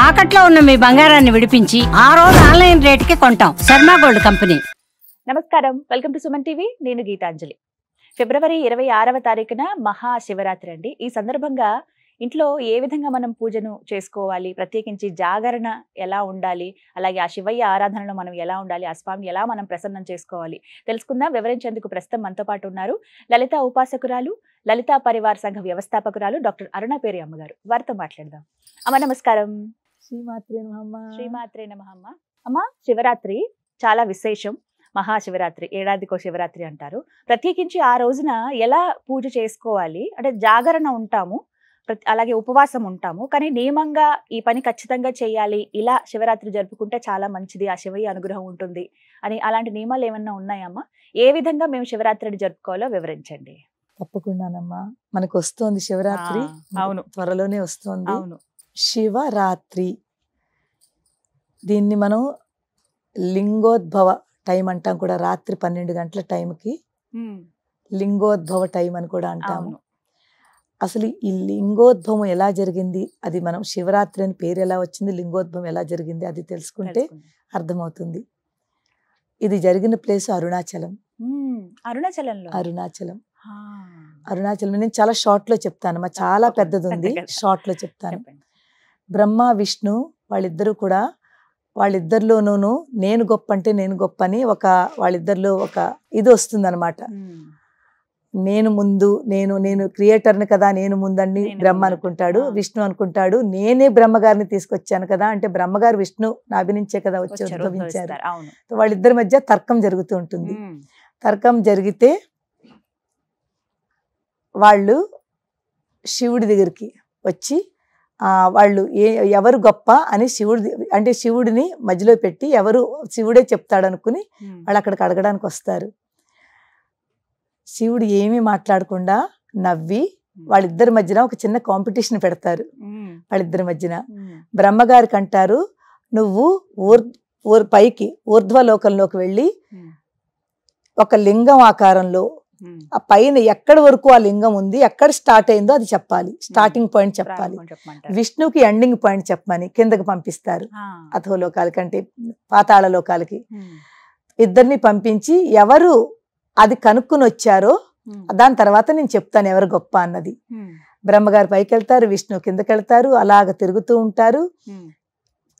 తాకట్లో ఉన్న మీ బంగారాన్ని విడిపించి ఆ రోజు ఆన్లైన్ రేటుకి కొంటాం. Sharma gold company. నమస్కారం, వెల్కమ్ టు సుమన్ టీవీ. నేను గీతాంజలి. ఫిబ్రవరి 26వ తారీఖున మహాశివరాత్రి అండి. ఈ సందర్భంగా ఇంట్లో ఏ విధంగా మనం పూజను చేసుకోవాలి, ప్రత్యేకించి జాగరణ ఎలా ఉండాలి, అలాగే ఆ శివయ్య ఆరాధనలో మనం ఎలా ఉండాలి, ఆ స్వామిని ఎలా మనం ప్రసన్నం చేసుకోవాలి తెలుసుకుందాం. వివరించేందుకు ప్రస్తుతం మనతో పాటు ఉన్నారు లలిత ఉపాసకురాలు, లలితా పరివార్ సంఘ వ్యవస్థాపకురాలు డాక్టర్ అరుణ పేరి అమ్మగారు. వారితో మాట్లాడదాం. అమ్మ నమస్కారం. శ్రీమాత్రే నమః. శ్రీమాత్రే నమః. అమ్మ, శివరాత్రి చాలా విశేషం. మహాశివరాత్రి, ఏడాదికో శివరాత్రి అంటారు. ప్రత్యేకించి ఆ రోజున ఎలా పూజ చేసుకోవాలి అంటే జాగరణ ఉంటాము, అలాగే ఉపవాసం ఉంటాము, కానీ నియమంగా ఈ పని ఖచ్చితంగా చేయాలి, ఇలా శివరాత్రి జరుపుకుంటే చాలా మంచిది, ఆ శివయ్య అనుగ్రహం ఉంటుంది అని అలాంటి నియమాలు ఏమన్నా ఉన్నాయమ్మా? ఏ విధంగా మేము శివరాత్రిని జరుపుకోవాలో వివరించండి. తప్పకుండానమ్మా. మనకు వస్తోంది శివరాత్రి. అవును, త్వరలోనే వస్తోంది. అవును. శివరాత్రి, దీన్ని మనం లింగోద్భవ టైం అంటాం కూడా. రాత్రి 12 గంటల టైంకి లింగోద్భవ టైం అని కూడా అంటాము. అసలు ఈ లింగోద్భవం ఎలా జరిగింది, అది మనం శివరాత్రి అని పేరు ఎలా వచ్చింది, లింగోద్భవం ఎలా జరిగింది అది తెలుసుకుంటే అర్థమవుతుంది. ఇది జరిగిన ప్లేస్ అరుణాచలం. అరుణాచలం నేను చాలా షార్ట్ లో చెప్తాను, చాలా పెద్దది ఉంది, షార్ట్ లో చెప్తాను. బ్రహ్మ విష్ణు వాళ్ళిద్దరిలోనూ నేను గొప్ప అంటే నేను గొప్ప అని వాళ్ళిద్దరిలో ఒక ఇది వస్తుంది అనమాట. నేను ముందు, నేను క్రియేటర్ని కదా, నేను ముందని బ్రహ్మ అనుకుంటాడు. విష్ణు అనుకుంటాడు నేనే బ్రహ్మగారిని తీసుకొచ్చాను కదా, అంటే బ్రహ్మగారు విష్ణు నాభి నుంచే కదా వచ్చి ఉద్భవించారు. వాళ్ళిద్దరి మధ్య తర్కం జరుగుతూ ఉంటుంది. తర్కం జరిగితే వాళ్ళు శివుడి దగ్గరికి వచ్చి వాళ్ళు ఎవరు గొప్ప అని శివుడిని మధ్యలో పెట్టి శివుడే చెప్తాడు అనుకుని వాళ్ళు అక్కడికి అడగడానికి వస్తారు. శివుడు ఏమీ మాట్లాడకుండా నవ్వి వాళ్ళిద్దరి మధ్యన ఒక చిన్న కాంపిటీషన్ పెడతారు. వాళ్ళిద్దరి మధ్యన బ్రహ్మగారికి అంటారు, నువ్వు పైకి ఊర్ధ్వలోకంలోకి వెళ్ళి ఒక లింగం ఆకారంలో ఆ పైన ఎక్కడి వరకు ఆ లింగం ఉంది, ఎక్కడ స్టార్ట్ అయిందో అది చెప్పాలి, స్టార్టింగ్ పాయింట్ చెప్పాలి. విష్ణుకి ఎండింగ్ పాయింట్ చెప్పమని కిందకి పంపిస్తారు, అధోలోకాలకి అంటే పాతాళ లోకాలకి. ఇద్దరిని పంపించి ఎవరు అది కనుక్కుని వచ్చారో దాని తర్వాత నేను చెప్తాను ఎవరు గొప్ప అన్నది. బ్రహ్మగారు పైకి వెళ్తారు, విష్ణు కిందకి వెళ్తారు, అలాగ తిరుగుతూ ఉంటారు.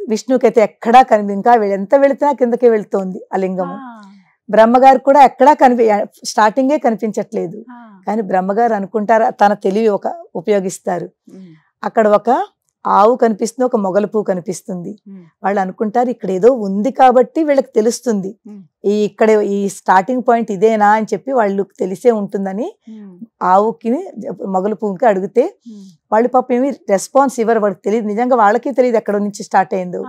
విష్ణుకైతే ఎక్కడా ఇంకా ఎంత వెళుతున్నా కిందకే వెళుతోంది ఆ లింగము. బ్రహ్మగారు కూడా ఎక్కడా స్టార్టింగే కనిపించట్లేదు. కానీ బ్రహ్మగారు అనుకుంటారు, తన తెలివి ఉపయోగిస్తారు. అక్కడ ఒక ఆవు కనిపిస్తుంది, ఒక మొగల పువ్వు కనిపిస్తుంది. వాళ్ళు అనుకుంటారు ఇక్కడ ఏదో ఉంది కాబట్టి వీళ్ళకి తెలుస్తుంది, ఈ స్టార్టింగ్ పాయింట్ ఇదేనా అని చెప్పి వాళ్ళకి తెలిసే ఉంటుందని ఆవుకి మొగల పువ్వుకి అడిగితే వాళ్ళు పాపం ఏమి రెస్పాన్స్ ఇవ్వరు. వాళ్ళకి తెలియదు, నిజంగా వాళ్ళకి తెలియదు ఎక్కడ నుంచి స్టార్ట్ అయిందో.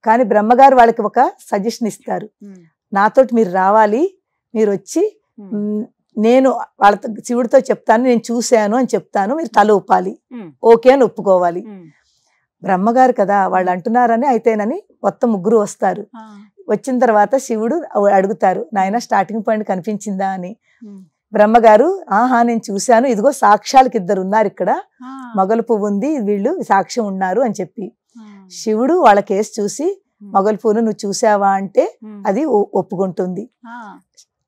కానీ బ్రహ్మగారు వాళ్ళకి ఒక సజెషన్ ఇస్తారు, నాతోటి మీరు రావాలి, మీరు వచ్చి నేను వాళ్ళతో శివుడితో చెప్తాను, నేను చూశాను అని చెప్తాను, మీరు తల ఊపాలి, ఓకే అని ఒప్పుకోవాలి. బ్రహ్మగారు కదా వాళ్ళు అంటున్నారని అయితేనని మొత్తం ముగ్గురు వస్తారు. వచ్చిన తర్వాత శివుడు అడుగుతారు, నాయన స్టార్టింగ్ పాయింట్ కనిపించిందా అని. బ్రహ్మగారు ఆహా నేను చూశాను, ఇదిగో సాక్ష్యాలకి ఇద్దరు ఉన్నారు ఇక్కడ, మొగల పువ్వు ఉంది, వీళ్ళు సాక్ష్యం ఉన్నారు అని చెప్పి శివుడు వాళ్ళ కేసు చూసి మొగల పువ్వును నువ్వు చూసావా అంటే అది ఒప్పుకుంటుంది.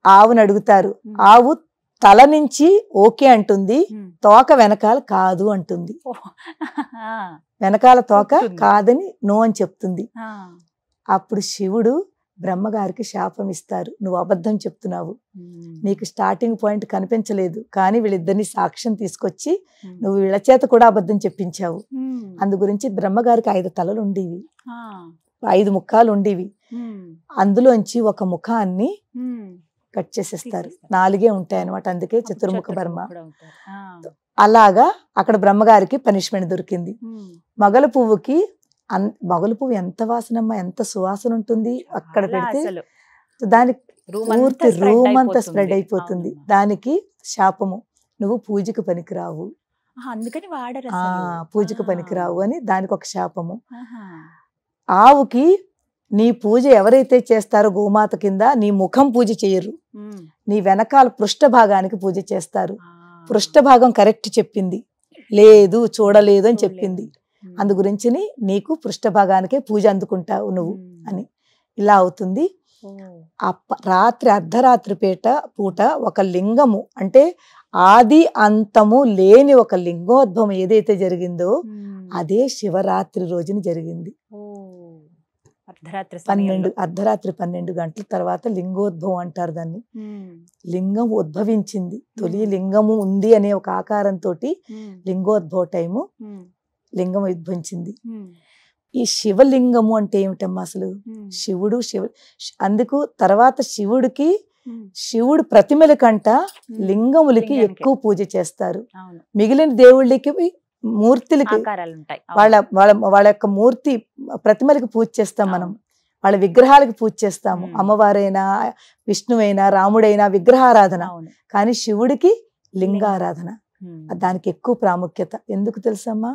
ఆవును అడుగుతారు, ఆవు తల నుంచి ఓకే అంటుంది, తోక వెనకాల కాదు అంటుంది. వెనకాల తోక కాదని నో అని చెప్తుంది. అప్పుడు శివుడు బ్రహ్మగారికి శాపం ఇస్తారు, నువ్వు అబద్ధం చెప్తున్నావు, నీకు స్టార్టింగ్ పాయింట్ కనిపించలేదు, కానీ వీళ్ళిద్దరిని సాక్ష్యం తీసుకొచ్చి నువ్వు వీళ్ళ చేత కూడా అబద్ధం చెప్పించావు. అందు గురించి బ్రహ్మగారికి 5 తలలు ఉండేవి, 5 ముఖాలు ఉండేవి. అందులోంచి ఒక ముఖాన్ని కట్ చేసేస్తారు, 4 ఉంటాయి అనమాట, అందుకే చతుర్ముఖ బ్రహ్మ. అలాగా అక్కడ బ్రహ్మగారికి పనిష్మెంట్ దొరికింది. మొగల పువ్వు ఎంత వాసనమ్మా, ఎంత సువాసన ఉంటుంది, అక్కడ పెడితే దానికి పూర్తి రూమ్ అంతా స్ప్రెడ్ అయిపోతుంది. దానికి శాపము, నువ్వు పూజకు పనికిరావు, పూజకు పనికిరావు అని దానికి ఒక శాపము. ఆవుకి నీ పూజ ఎవరైతే చేస్తారో గోమాత కింద నీ ముఖం పూజ చేయరు, నీ వెనకాల పృష్ఠభాగానికి పూజ చేస్తారు. పృష్ఠభాగం కరెక్ట్ చెప్పింది, లేదు చూడలేదు అని చెప్పింది. అందు గురించి నీకు పృష్ఠభాగానికే పూజ అందుకుంటావు నువ్వు అని ఇలా అవుతుంది. రాత్రి అర్ధరాత్రి పూట ఒక లింగము అంటే ఆది అంతము లేని ఒక లింగోద్భవం ఏదైతే జరిగిందో అదే శివరాత్రి రోజున జరిగింది. అర్ధరాత్రి 12 గంటల తర్వాత లింగోద్భవం అంటారు దాన్ని. లింగం ఉద్భవించింది, తొలి లింగము ఉంది అనే ఒక ఆకారంతో లింగోద్భవ టైము లింగం ఉద్భవించింది. ఈ శివలింగము అంటే ఏమిటమ్మా అసలు? శివుడు అందుకు తర్వాత శివుడు ప్రతిమల కంట లింగములకి ఎక్కువ పూజ చేస్తారు. మిగిలిన దేవుళ్ళకి మూర్తులకి వాళ్ళ యొక్క మూర్తి ప్రతిమలకి పూజ చేస్తాం మనం, వాళ్ళ విగ్రహాలకి పూజ చేస్తాము. అమ్మవారైనా విష్ణువైనా రాముడైనా విగ్రహారాధన, కానీ శివుడికి లింగారాధన, దానికి ఎక్కువ ప్రాముఖ్యత. ఎందుకు తెలుసమ్మా?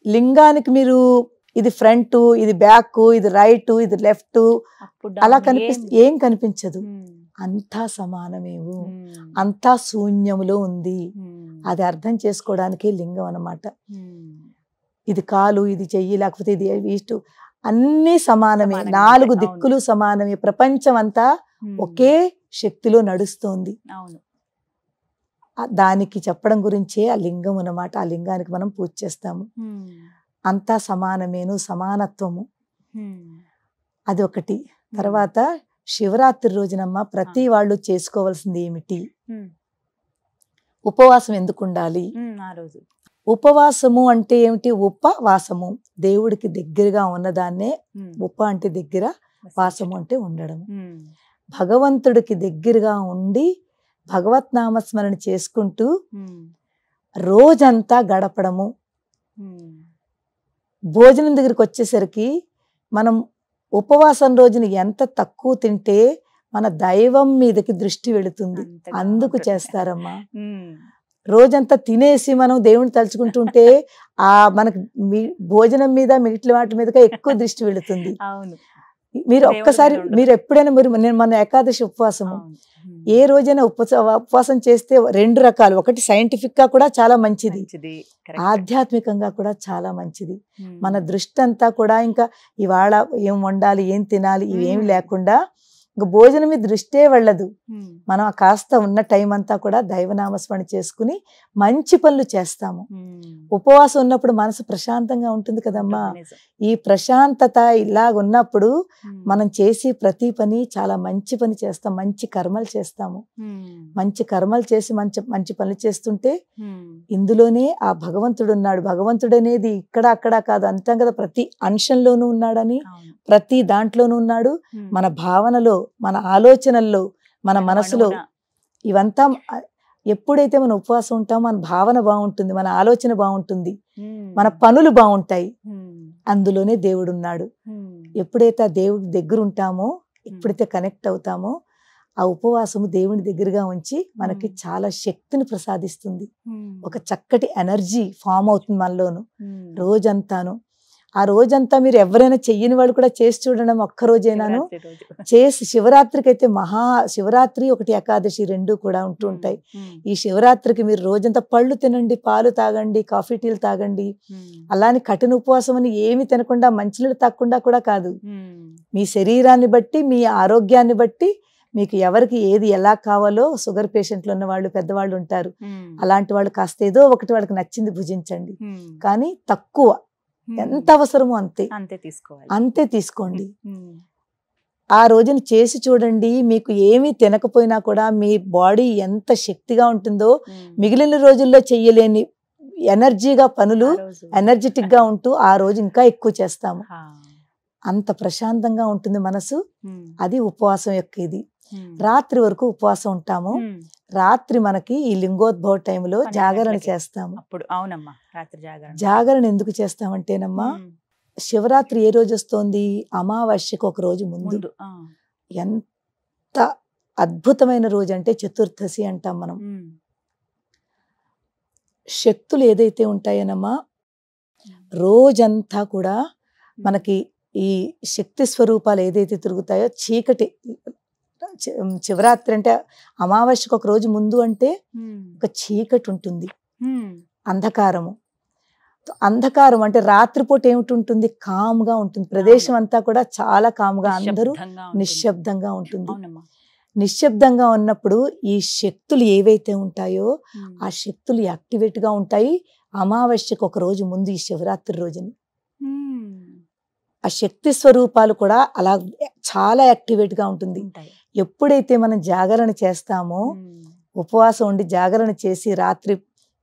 లింగానికి మీరు ఇది ఫ్రంట్, ఇది బ్యాక్, ఇది రైట్, ఇది లెఫ్ట్ అలా ఏం కనిపించదు. అంతా సమానమేవు, అంతా శూన్యములో ఉంది. అది అర్థం చేసుకోవడానికి లింగం అన్నమాట. ఇది కాలు, ఇది చెయ్యి, లేకపోతే ఇది ఇష్టు, అన్ని సమానమే. 4 దిక్కులు సమానమే. ప్రపంచం అంతా ఒకే శక్తిలో నడుస్తోంది. దానికి చెప్పడం గురించే ఆ లింగం అన్నమాట. ఆ లింగానికి మనం పూజ చేస్తాము. అంతా సమానమేను, సమానత్వము, అది ఒకటి. తర్వాత శివరాత్రి రోజునమ్మ ప్రతి వాళ్ళు చేసుకోవాల్సింది ఏమిటి? ఉపవాసం ఎందుకు ఉండాలి? ఉపవాసము అంటే ఏమిటి? ఉపవాసము దేవుడికి దగ్గరగా ఉన్నదాన్నే అంటే దగ్గర, వాసము అంటే ఉండడం. భగవంతుడికి దగ్గరగా ఉండి భగవత్ నామస్మరణ చేసుకుంటూ రోజంతా గడపడము. భోజనం దగ్గరికి వచ్చేసరికి మనం ఉపవాసం రోజున ఎంత తక్కువ తింటే మన దైవం మీదకి దృష్టి వెళుతుంది. అందుకు చేస్తారమ్మా. రోజంతా తినేసి మనం దేవుని తలుచుకుంటుంటే మనకు భోజనం మీద మిగిలిన వాటి మీదగా ఎక్కువ దృష్టి వెళుతుంది. మీరు ఒక్కసారి మీరు ఎప్పుడైనా నేను మన ఏకాదశి ఉపవాసము ఏ రోజైనా ఉపవాసం చేస్తే 2 రకాలు. ఒకటి సైంటిఫిక్ గా కూడా చాలా మంచిది, ఆధ్యాత్మికంగా కూడా చాలా మంచిది. మన దృష్టి అంతా కూడా ఇంకా ఇవాళ ఏం వండాలి, ఏం తినాలి, ఇవేమి లేకుండా ఇంకా భోజనం మీద దృష్టే వెళ్ళదు. మనం కాస్త ఉన్న టైం అంతా కూడా దైవనామస్మరణ చేసుకుని మంచి పనులు చేస్తాము. ఉపవాసం ఉన్నప్పుడు మనసు ప్రశాంతంగా ఉంటుంది కదమ్మా. ఈ ప్రశాంతత ఇలాగ ఉన్నప్పుడు మనం చేసి ప్రతి పని చాలా మంచి పని చేస్తాం, మంచి కర్మలు చేస్తాము. మంచి కర్మలు చేసి మంచి పనులు చేస్తుంటే ఇందులోనే ఆ భగవంతుడు ఉన్నాడు. భగవంతుడు అనేది ఇక్కడ అక్కడ కాదు, అంతే కదా, ప్రతి అంశంలోనూ ఉన్నాడని, ప్రతి దాంట్లోనూ ఉన్నాడు. మన భావనలో, మన ఆలోచనల్లో, మన మనసులో ఇవంతా ఎప్పుడైతే మనం ఉపవాసం ఉంటామో మన భావన బాగుంటుంది, మన ఆలోచన బాగుంటుంది, మన పనులు బాగుంటాయి. అందులోనే దేవుడు ఉన్నాడు. ఎప్పుడైతే ఆ దేవుడి దగ్గర ఉంటామో, ఎప్పుడైతే కనెక్ట్ అవుతామో, ఆ ఉపవాసము దేవుని దగ్గరగా ఉంచి మనకి చాలా శక్తిని ప్రసాదిస్తుంది. ఒక చక్కటి ఎనర్జీ ఫామ్ అవుతుంది మనలోను రోజంతాను. ఆ రోజంతా మీరు ఎవరైనా చెయ్యని వాళ్ళు కూడా చేసి చూడడం, ఒక్క రోజైనాను చేసి. శివరాత్రికి అయితే శివరాత్రి ఒకటి ఏకాదశి 2 కూడా ఉంటూ ఉంటాయి. ఈ శివరాత్రికి మీరు రోజంతా పళ్ళు తినండి, పాలు తాగండి, కాఫీ టీలు తాగండి. అలానే కఠిన ఉపవాసం అని ఏమి తినకుండా, మంచినీళ్ళు తాగకుండా కూడా కాదు. మీ శరీరాన్ని బట్టి, మీ ఆరోగ్యాన్ని బట్టి, మీకు ఎవరికి ఏది ఎలా కావాలో, షుగర్ పేషెంట్లు ఉన్న వాళ్ళు, పెద్దవాళ్ళు ఉంటారు, అలాంటి వాళ్ళు కాస్త ఏదో ఒకటి వాళ్ళకి నచ్చింది భుజించండి. కానీ తక్కువ, ఎంత అవసరమో అంతే తీసుకోండి. ఆ రోజున చేసి చూడండి. మీకు ఏమీ తినకపోయినా కూడా మీ బాడీ ఎంత శక్తిగా ఉంటుందో, మిగిలిన రోజుల్లో చెయ్యలేని ఎనర్జీగా పనులు ఎనర్జెటిక్ గా ఉంటూ ఆ రోజు ఇంకా ఎక్కువ చేస్తాము. అంత ప్రశాంతంగా ఉంటుంది మనసు. అది ఉపవాసం యొక్క ఇది. రాత్రి వరకు ఉపవాసం ఉంటాము. రాత్రి మనకి ఈ లింగోద్భవ టైంలో జాగరణ చేస్తాము. జాగరణ ఎందుకు చేస్తామంటేనమ్మా, శివరాత్రి ఏ రోజు వస్తోంది? అమావాస్యకు ఒక రోజు ముందు. ఎంత అద్భుతమైన రోజు అంటే చతుర్దశి అంటాం మనం. శక్తులు ఏదైతే ఉంటాయనమ్మా, రోజంతా కూడా మనకి ఈ శక్తి స్వరూపాలు ఏదైతే తిరుగుతాయో, చీకటి శివరాత్రి అంటే అమావాస్యకు ఒక రోజు ముందు అంటే ఒక చీకటి ఉంటుంది, అంధకారము. అంధకారం అంటే రాత్రిపూట ఏమిటి ఉంటుంది, కామ్గా ఉంటుంది, ప్రదేశం అంతా కూడా చాలా కామ్గా, అందరూ నిశ్శబ్దంగా ఉంటుంది. నిశ్శబ్దంగా ఉన్నప్పుడు ఈ శక్తులు ఏవైతే ఉంటాయో ఆ శక్తులు యాక్టివేట్గా ఉంటాయి. అమావాస్యకు ఒక రోజు ముందు, ఈ శివరాత్రి రోజుని ఆ శక్తి స్వరూపాలు కూడా అలా చాలా యాక్టివేట్గా ఉంటుంది. ఎప్పుడైతే మనం జాగరణ చేస్తామో, ఉపవాసం ఉండి జాగరణ చేసి రాత్రి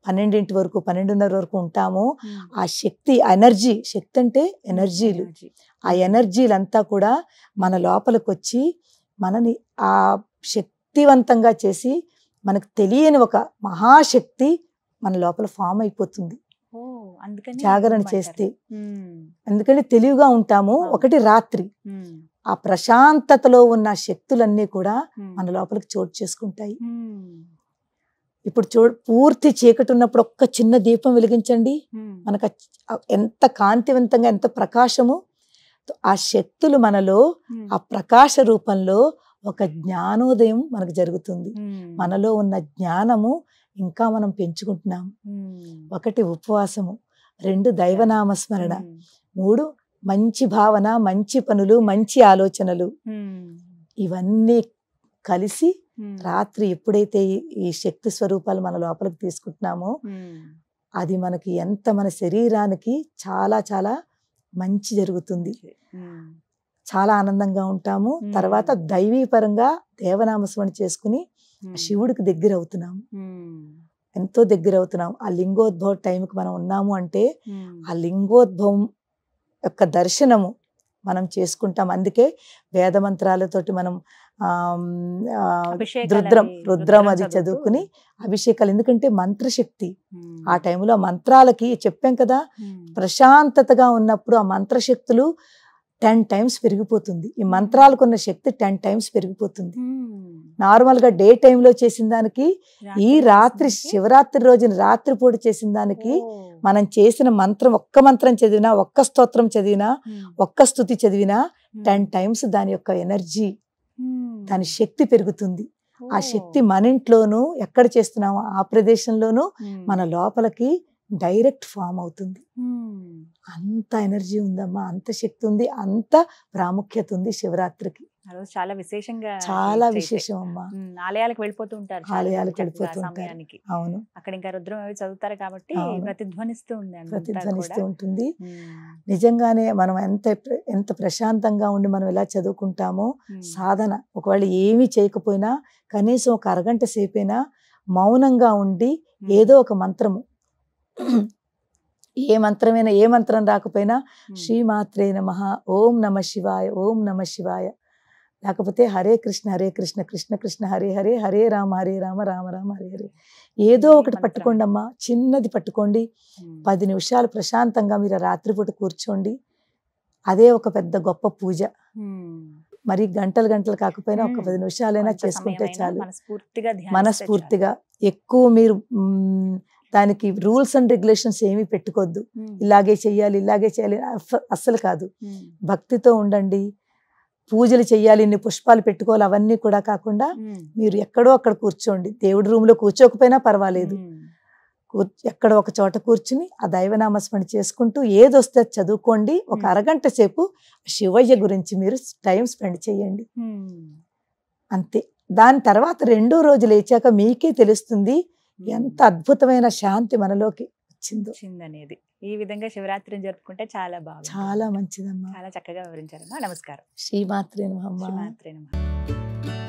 12 వరకు 12:30 వరకు ఉంటామో, ఆ శక్తి ఎనర్జీ, శక్తి అంటే ఎనర్జీలు, ఆ ఎనర్జీలంతా కూడా మన లోపలికి వచ్చి మనని ఆ శక్తివంతంగా చేసి మనకు తెలియని ఒక మహాశక్తి మన లోపల ఫామ్ అయిపోతుంది జాగరణ చేస్తే. ఎందుకంటే తెలివిగా ఉంటాము. ఒకటి రాత్రి ఆ ప్రశాంతతలో ఉన్న శక్తులన్నీ కూడా మన లోపలికి చోటు చేసుకుంటాయి. ఇప్పుడు పూర్తి చీకటి ఉన్నప్పుడు ఒక్క చిన్న దీపం వెలిగించండి, మనకు ఎంత కాంతివంతంగా, ఎంత ప్రకాశము. ఆ శక్తులు మనలో ఆ ప్రకాశ రూపంలో ఒక జ్ఞానోదయం మనకు జరుగుతుంది. మనలో ఉన్న జ్ఞానము ఇంకా మనం పెంచుకుంటున్నాము. ఒకటి ఉపవాసము, 2 దైవనామస్మరణ, 3 మంచి భావన, మంచి పనులు, మంచి ఆలోచనలు. ఇవన్నీ కలిసి రాత్రి ఎప్పుడైతే ఈ శక్తి స్వరూపాలు మన లోపలికి తీసుకుంటున్నామో అది మనకి ఎంత, మన శరీరానికి చాలా చాలా మంచి జరుగుతుంది. చాలా ఆనందంగా ఉంటాము. తర్వాత దైవీపరంగా దేవనామస్మరణ చేసుకుని శివుడికి దగ్గర అవుతున్నాము, ఎంతో దగ్గర అవుతున్నాం. ఆ లింగోద్భవ టైంకి మనం ఉన్నాము అంటే ఆ లింగోద్భవం యొక్క దర్శనము మనం చేసుకుంటాం. అందుకే వేద మంత్రాలతోటి మనం రుద్రం అది చదువుకుని అభిషేకాలు. ఎందుకంటే మంత్రశక్తి ఆ టైంలో మంత్రాలకి చెప్పాం కదా, ప్రశాంతతగా ఉన్నప్పుడు ఆ మంత్రశక్తులు 10 times పెరిగిపోతుంది. ఈ మంత్రాలకు ఉన్న శక్తి 10 times పెరిగిపోతుంది. నార్మల్గా డే టైంలో చేసిన దానికి ఈ రాత్రి శివరాత్రి రోజున రాత్రిపూట చేసిన దానికి మనం చేసిన మంత్రం, ఒక్క మంత్రం చదివినా, ఒక్క స్తోత్రం చదివినా, ఒక్క స్తుతి చదివినా 10 times దాని యొక్క ఎనర్జీ, దాని శక్తి పెరుగుతుంది. ఆ శక్తి మన ఇంట్లోనూ ఎక్కడ చేస్తున్నామో ఆ ప్రదేశంలోనూ మన లోపలికి డైరెక్ట్ ఫామ్ అవుతుంది. అంత ఎనర్జీ ఉందమ్మా, అంత శక్తి ఉంది, అంత ప్రాముఖ్యత ఉంది శివరాత్రికి. చాలా విశేషంగా, చాలా విశేషం అమ్మా. ఆలయాలకు వెళ్ళిపోతూ ఉంటారు, ఆలయాలకు వెళ్ళిపోతూ ఉంటారు. అవును, అక్కడ ఇంకా రుద్రం అవి చదువుతారు కాబట్టి ప్రతిధ్వనిస్తూ ఉంటుంది. నిజంగానే మనం ఎంత ప్రశాంతంగా ఉండి మనం ఎలా చదువుకుంటామో, సాధన ఒకవేళ ఏమీ చేయకపోయినా కనీసం ఒక అరగంట సేపైనా మౌనంగా ఉండి ఏదో ఒక మంత్రము, ఏ మంత్రమైనా, ఏ మంత్రం రాకపోయినా శ్రీమాత్రే నమః, ఓం నమ శివాయ, ఓం నమ శివాయ, లేకపోతే హరే కృష్ణ కృష్ణ కృష్ణ హరే హరే, హరే రామ రామ రామ హరే హరే, ఏదో ఒకటి పట్టుకోండి అమ్మా, చిన్నది పట్టుకోండి. 10 నిమిషాలు ప్రశాంతంగా మీరు రాత్రిపూట కూర్చోండి. అదే ఒక పెద్ద గొప్ప పూజ. మరి గంటలు కాకపోయినా ఒక 10 నిమిషాలైనా చేసుకుంటే చాలు. మనస్ఫూర్తిగా ఎక్కువ మీరు దానికి రూల్స్ అండ్ రెగ్యులేషన్స్ ఏమీ పెట్టుకోవద్దు. ఇలాగే చెయ్యాలి అస్సలు కాదు. భక్తితో ఉండండి. పూజలు చెయ్యాలి, ఇన్ని పుష్పాలు పెట్టుకోవాలి, అవన్నీ కూడా కాకుండా మీరు ఎక్కడో అక్కడ కూర్చోండి. దేవుడి రూమ్లో కూర్చోకపోయినా పర్వాలేదు, ఎక్కడో ఒక చోట కూర్చుని ఆ దైవనామస్మరణ చేసుకుంటూ ఏదొస్తే చదువుకోండి. ఒక అరగంట సేపు శివయ్య గురించి మీరు టైం స్పెండ్ చేయండి, అంతే. దాని తర్వాత 2వ రోజు లేచాక మీకే తెలుస్తుంది ఎంత అద్భుతమైన శాంతి మనలోకి వచ్చిందనేది. ఈ విధంగా శివరాత్రిని జరుపుకుంటే చాలా బాగుంది, చాలా మంచిదమ్మా. చాలా చక్కగా వివరించారమ్మా. నమస్కారం. శ్రీమాత్రే నమః.